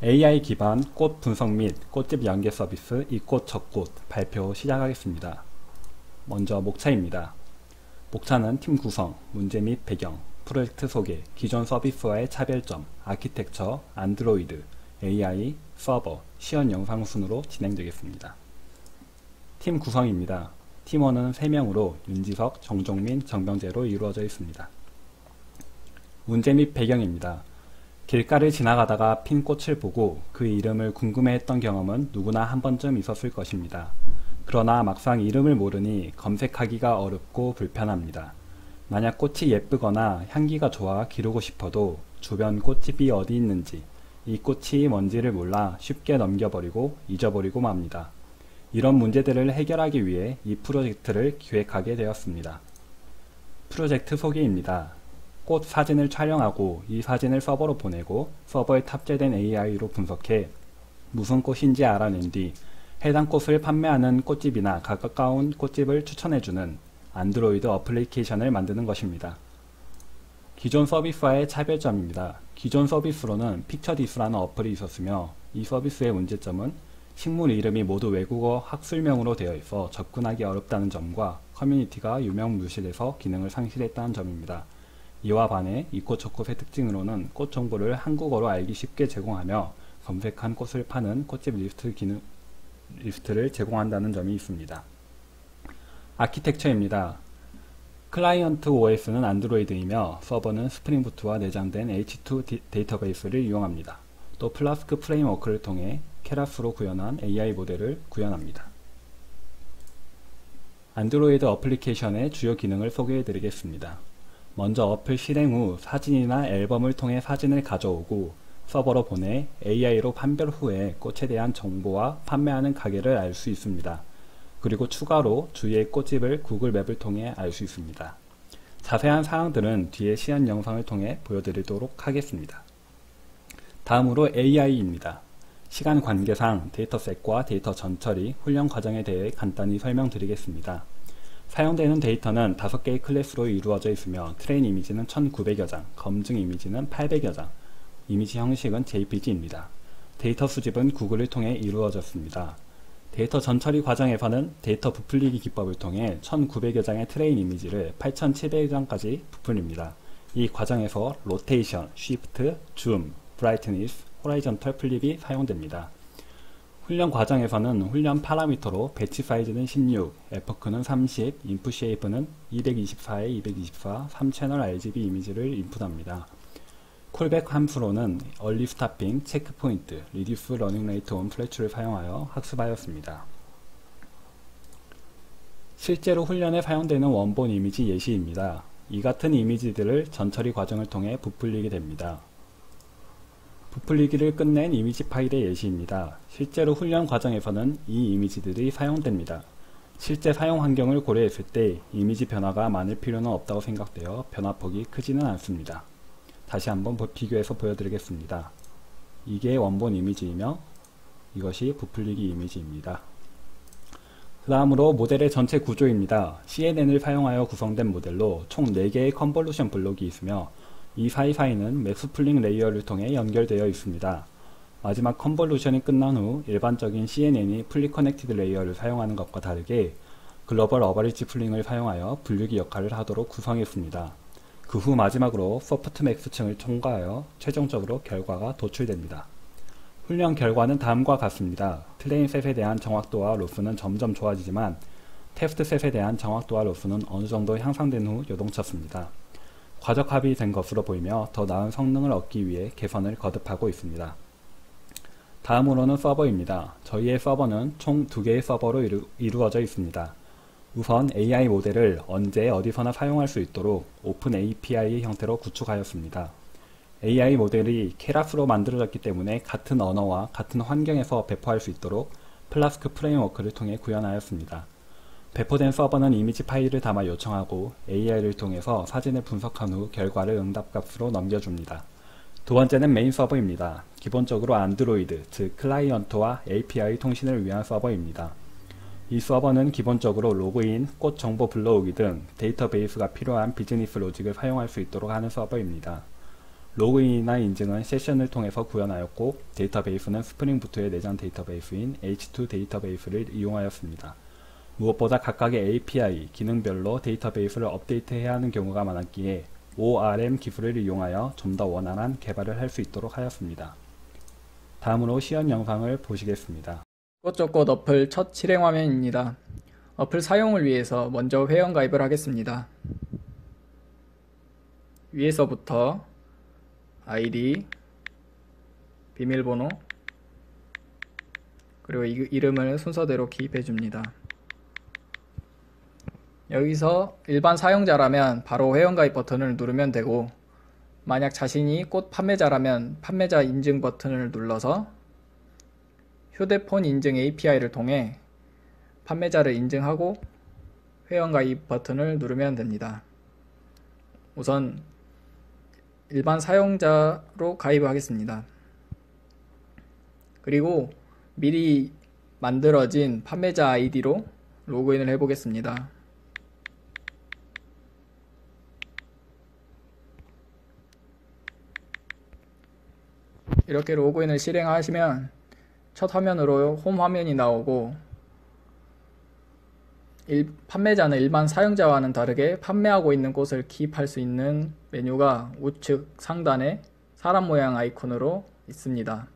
AI 기반 꽃 분석 및 꽃집 연계 서비스 이꽃 저꽃 발표 시작하겠습니다. 먼저 목차입니다. 목차는 팀 구성, 문제 및 배경, 프로젝트 소개, 기존 서비스와의 차별점, 아키텍처, 안드로이드, AI, 서버, 시연 영상 순으로 진행되겠습니다. 팀 구성입니다. 팀원은 3명으로 윤지석, 정종민, 정병재로 이루어져 있습니다. 문제 및 배경입니다. 길가를 지나가다가 핀 꽃을 보고 그 이름을 궁금해했던 경험은 누구나 한 번쯤 있었을 것입니다. 그러나 막상 이름을 모르니 검색하기가 어렵고 불편합니다. 만약 꽃이 예쁘거나 향기가 좋아 기르고 싶어도 주변 꽃집이 어디 있는지, 이 꽃이 뭔지를 몰라 쉽게 넘겨버리고 잊어버리고 맙니다. 이런 문제들을 해결하기 위해 이 프로젝트를 기획하게 되었습니다. 프로젝트 소개입니다. 꽃 사진을 촬영하고 이 사진을 서버로 보내고 서버에 탑재된 AI로 분석해 무슨 꽃인지 알아낸 뒤 해당 꽃을 판매하는 꽃집이나 가까운 꽃집을 추천해주는 안드로이드 어플리케이션을 만드는 것입니다. 기존 서비스와의 차별점입니다. 기존 서비스로는 픽처디스라는 어플이 있었으며 이 서비스의 문제점은 식물 이름이 모두 외국어 학술명으로 되어 있어 접근하기 어렵다는 점과 커뮤니티가 유명무실해서 기능을 상실했다는 점입니다. 이와 반해 이꽃 저꽃의 특징으로는 꽃 정보를 한국어로 알기 쉽게 제공하며 검색한 꽃을 파는 꽃집 리스트를 제공한다는 점이 있습니다. 아키텍처입니다. 클라이언트 OS는 안드로이드이며 서버는 스프링부트와 내장된 H2 데이터베이스를 이용합니다. 또 플라스크 프레임워크를 통해 케라스로 구현한 AI 모델을 구현합니다. 안드로이드 어플리케이션의 주요 기능을 소개해 드리겠습니다. 먼저 어플 실행 후 사진이나 앨범을 통해 사진을 가져오고 서버로 보내 AI로 판별 후에 꽃에 대한 정보와 판매하는 가게를 알 수 있습니다. 그리고 추가로 주위의 꽃집을 구글 맵을 통해 알 수 있습니다. 자세한 사항들은 뒤에 시연 영상을 통해 보여드리도록 하겠습니다. 다음으로 AI입니다. 시간 관계상 데이터셋과 데이터 전처리, 훈련 과정에 대해 간단히 설명드리겠습니다. 사용되는 데이터는 5개의 클래스로 이루어져 있으며 트레인 이미지는 1900여 장, 검증 이미지는 800여 장, 이미지 형식은 JPG입니다. 데이터 수집은 구글을 통해 이루어졌습니다. 데이터 전처리 과정에서는 데이터 부풀리기 기법을 통해 1900여 장의 트레인 이미지를 8700여 장까지 부풀립니다. 이 과정에서 로테이션, 쉬프트, 줌, 브라이트니스, 호라이전털 플립이 사용됩니다. 훈련 과정에서는 훈련 파라미터로 배치 사이즈는 16, 에포크는 30, 인풋 쉐이프는 224에 224, 3채널 RGB 이미지를 인풋합니다. 콜백 함수로는 얼리 스타핑, 체크 포인트, 리듀스 러닝 레이트 온 플래츠를 사용하여 학습하였습니다. 실제로 훈련에 사용되는 원본 이미지 예시입니다. 이 같은 이미지들을 전처리 과정을 통해 부풀리게 됩니다. 부풀리기를 끝낸 이미지 파일의 예시입니다. 실제로 훈련 과정에서는 이 이미지들이 사용됩니다. 실제 사용 환경을 고려했을 때 이미지 변화가 많을 필요는 없다고 생각되어 변화폭이 크지는 않습니다. 다시 한번 비교해서 보여드리겠습니다. 이게 원본 이미지이며 이것이 부풀리기 이미지입니다. 그 다음으로 모델의 전체 구조입니다. CNN을 사용하여 구성된 모델로 총 4개의 컨볼루션 블록이 있으며 이 사이사이는 매스플링 레이어를 통해 연결되어 있습니다. 마지막 컨볼루션이 끝난 후 일반적인 CNN이 풀리 커넥티드 레이어를 사용하는 것과 다르게 글로벌 어버리지 풀링을 사용하여 분류기 역할을 하도록 구성했습니다. 그 후 마지막으로 소프트맥스층을 통과하여 최종적으로 결과가 도출됩니다. 훈련 결과는 다음과 같습니다. 트레인셋에 대한 정확도와 로스는 점점 좋아지지만 테스트셋에 대한 정확도와 로스는 어느정도 향상된 후 요동쳤습니다. 과적합이 된 것으로 보이며 더 나은 성능을 얻기 위해 개선을 거듭하고 있습니다. 다음으로는 서버입니다. 저희의 서버는 총 2개의 서버로 이루어져 있습니다. 우선 AI 모델을 언제 어디서나 사용할 수 있도록 오픈 API 형태로 구축하였습니다. AI 모델이 케라스로 만들어졌기 때문에 같은 언어와 같은 환경에서 배포할 수 있도록 플라스크 프레임워크를 통해 구현하였습니다. 배포된 서버는 이미지 파일을 담아 요청하고 AI를 통해서 사진을 분석한 후 결과를 응답값으로 넘겨줍니다. 두 번째는 메인 서버입니다. 기본적으로 안드로이드, 즉 클라이언트와 API 통신을 위한 서버입니다. 이 서버는 기본적으로 로그인, 꽃 정보 불러오기 등 데이터베이스가 필요한 비즈니스 로직을 사용할 수 있도록 하는 서버입니다. 로그인이나 인증은 세션을 통해서 구현하였고 데이터베이스는 스프링부트의 내장 데이터베이스인 H2 데이터베이스를 이용하였습니다. 무엇보다 각각의 API, 기능별로 데이터베이스를 업데이트해야 하는 경우가 많았기에 ORM 기술을 이용하여 좀 더 원활한 개발을 할 수 있도록 하였습니다. 다음으로 시연 영상을 보시겠습니다. 꽃조꽃 어플 첫 실행 화면입니다. 어플 사용을 위해서 먼저 회원 가입을 하겠습니다. 위에서부터 아이디, 비밀번호, 그리고 이름을 순서대로 기입해 줍니다. 여기서 일반 사용자라면 바로 회원가입 버튼을 누르면 되고, 만약 자신이 꽃 판매자라면 판매자 인증 버튼을 눌러서 휴대폰 인증 API를 통해 판매자를 인증하고 회원가입 버튼을 누르면 됩니다. 우선 일반 사용자로 가입을 하겠습니다. 그리고 미리 만들어진 판매자 아이디로 로그인을 해 보겠습니다. 이렇게 로그인을 실행하시면 첫 화면으로 홈 화면이 나오고, 판매자는 일반 사용자와는 다르게 판매하고 있는 꽃을 기입할 수 있는 메뉴가 우측 상단에 사람 모양 아이콘으로 있습니다.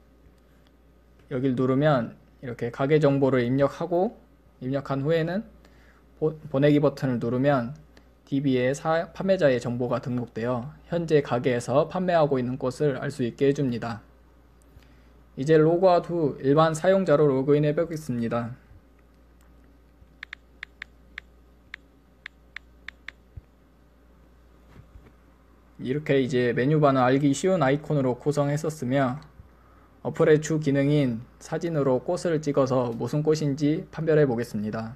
여기를 누르면 이렇게 가게 정보를 입력하고, 입력한 후에는 보내기 버튼을 누르면 DB에 판매자의 정보가 등록되어 현재 가게에서 판매하고 있는 꽃을 알 수 있게 해줍니다. 이제 로그아웃 후 일반 사용자로 로그인해 보겠습니다. 이렇게 이제 메뉴바는 알기 쉬운 아이콘으로 구성했었으며, 어플의 주 기능인 사진으로 꽃을 찍어서 무슨 꽃인지 판별해 보겠습니다.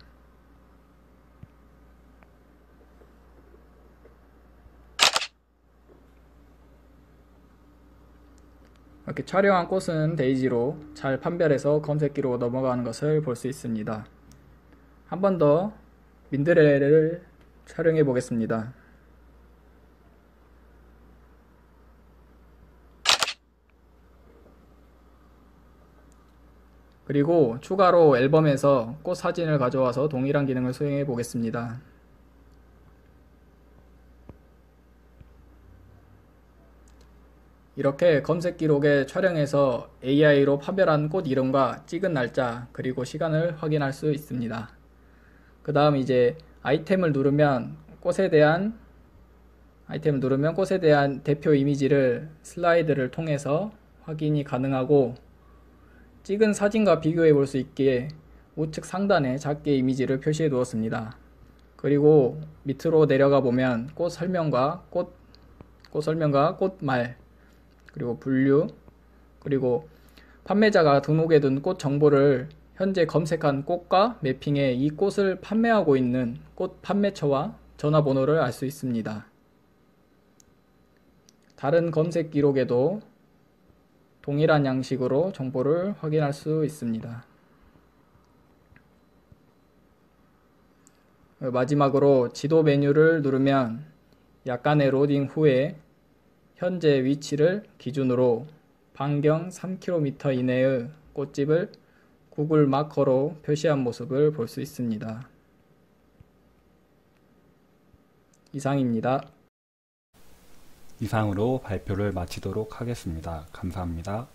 이렇게 촬영한 꽃은 데이지로 잘 판별해서 검색기로 넘어가는 것을 볼 수 있습니다. 한 번 더 민들레를 촬영해 보겠습니다. 그리고 추가로 앨범에서 꽃 사진을 가져와서 동일한 기능을 수행해 보겠습니다. 이렇게 검색 기록에 촬영해서 AI로 판별한 꽃 이름과 찍은 날짜 그리고 시간을 확인할 수 있습니다. 그 다음 이제 아이템을 누르면 꽃에 대한 대표 이미지를 슬라이드를 통해서 확인이 가능하고, 찍은 사진과 비교해 볼 수 있기에 우측 상단에 작게 이미지를 표시해 두었습니다. 그리고 밑으로 내려가 보면 꽃 설명과 꽃말, 그리고 분류, 그리고 판매자가 등록해 둔 꽃 정보를 현재 검색한 꽃과 매핑해 이 꽃을 판매하고 있는 꽃 판매처와 전화번호를 알 수 있습니다. 다른 검색 기록에도 동일한 양식으로 정보를 확인할 수 있습니다. 마지막으로 지도 메뉴를 누르면 약간의 로딩 후에 현재 위치를 기준으로 반경 3km 이내의 꽃집을 구글 마커로 표시한 모습을 볼 수 있습니다. 이상입니다. 이상으로 발표를 마치도록 하겠습니다. 감사합니다.